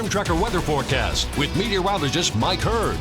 Time Tracker weather forecast with meteorologist Mike Hurd.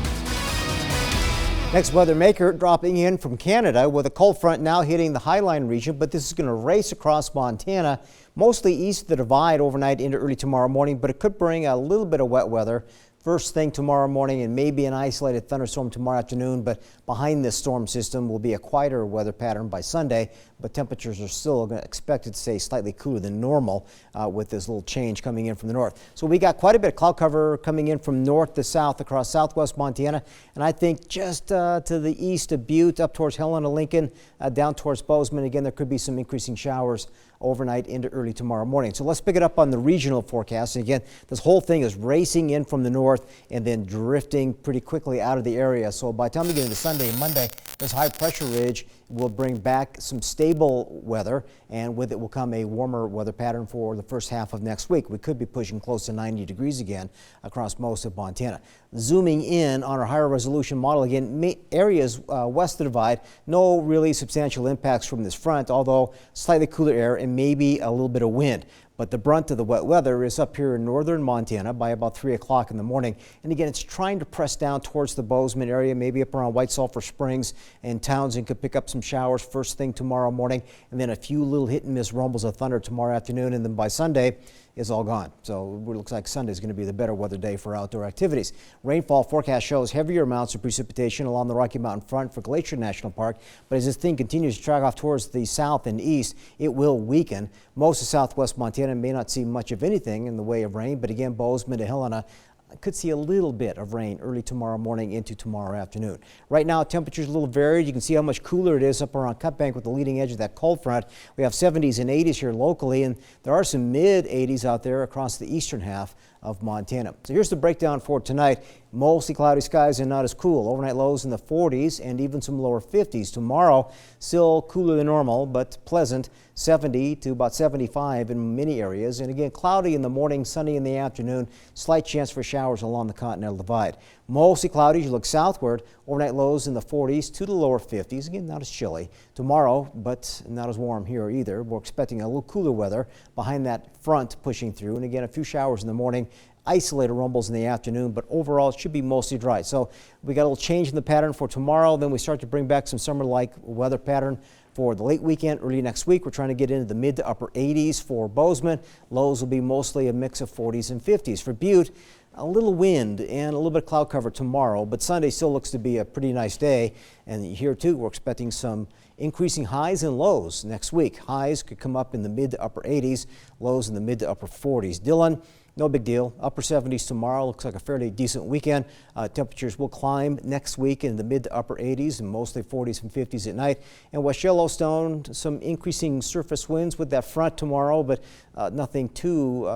Next weather maker dropping in from Canada with a cold front now hitting the Highline region, but this is going to race across Montana, mostly east of the divide overnight into early tomorrow morning, but it could bring a little bit of wet weather first thing tomorrow morning and maybe an isolated thunderstorm tomorrow afternoon, but behind this storm system will be a quieter weather pattern by Sunday, but temperatures are still expected to stay slightly cooler than normal with this little change coming in from the north. So we got quite a bit of cloud cover coming in from north to south across southwest Montana, and I think just to the east of Butte, up towards Helena, Lincoln, down towards Bozeman. Again, there could be some increasing showers overnight into early tomorrow morning. So let's pick it up on the regional forecast. And again, this whole thing is racing in from the north and then drifting pretty quickly out of the area. So by the time we get into Sunday and Monday, this high pressure ridge will bring back some stable weather, and with it will come a warmer weather pattern for the first half of next week. We could be pushing close to 90 degrees again across most of Montana. Zooming in on our higher resolution model again, areas west of the divide, no really substantial impacts from this front, although slightly cooler air and maybe a little bit of wind. But the brunt of the wet weather is up here in northern Montana by about 3 o'clock in the morning. And again, it's trying to press down towards the Bozeman area, maybe up around White Sulphur Springs and Townsend. Could pick up some showers first thing tomorrow morning, and then a few little hit and miss rumbles of thunder tomorrow afternoon. And then by Sunday, it's all gone. So it looks like Sunday is going to be the better weather day for outdoor activities. Rainfall forecast shows heavier amounts of precipitation along the Rocky Mountain front for Glacier National Park. But as this thing continues to track off towards the south and east, it will weaken. Most of southwest Montana may not see much of anything in the way of rain, but again, Bozeman to Helena could see a little bit of rain early tomorrow morning into tomorrow afternoon. Right now, temperatures a little varied. You can see how much cooler it is up around Cut Bank with the leading edge of that cold front. We have 70s and 80s here locally, and there are some mid 80s out there across the eastern half of Montana. So here's the breakdown for tonight. Mostly cloudy skies and not as cool. Overnight lows in the 40s and even some lower 50s. Tomorrow, still cooler than normal, but pleasant. 70 to about 75 in many areas. And again, cloudy in the morning, sunny in the afternoon. Slight chance for showers along the Continental Divide. Mostly cloudy as you look southward. Overnight lows in the 40s to the lower 50s. Again, not as chilly. Tomorrow, but not as warm here either. We're expecting a little cooler weather behind that front pushing through. And again, a few showers in the morning. Isolated rumbles in the afternoon, but overall it should be mostly dry. So we got a little change in the pattern for tomorrow. Then we start to bring back some summer-like weather pattern for the late weekend, early next week. We're trying to get into the mid to upper 80s for Bozeman. Lows will be mostly a mix of 40s and 50s. For Butte, a little wind and a little bit of cloud cover tomorrow, but Sunday still looks to be a pretty nice day. And here too, we're expecting some increasing highs and lows next week. Highs could come up in the mid to upper 80s, lows in the mid to upper 40s. Dillon, no big deal. Upper 70s tomorrow. Looks like a fairly decent weekend. Temperatures will climb next week in the mid to upper 80s and mostly 40s and 50s at night. And West Yellowstone, some increasing surface winds with that front tomorrow, but nothing too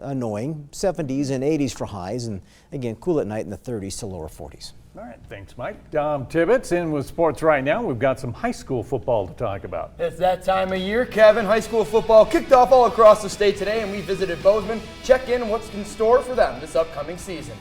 annoying. 70s and 80s for highs, and again, cool at night in the 30s to lower 40s. All right, thanks, Mike. Dom Tibbetts in with sports right now. We've got some high school football to talk about. It's that time of year, Kevin. High school football kicked off all across the state today, and we visited Bozeman. Check in on what's in store for them this upcoming season.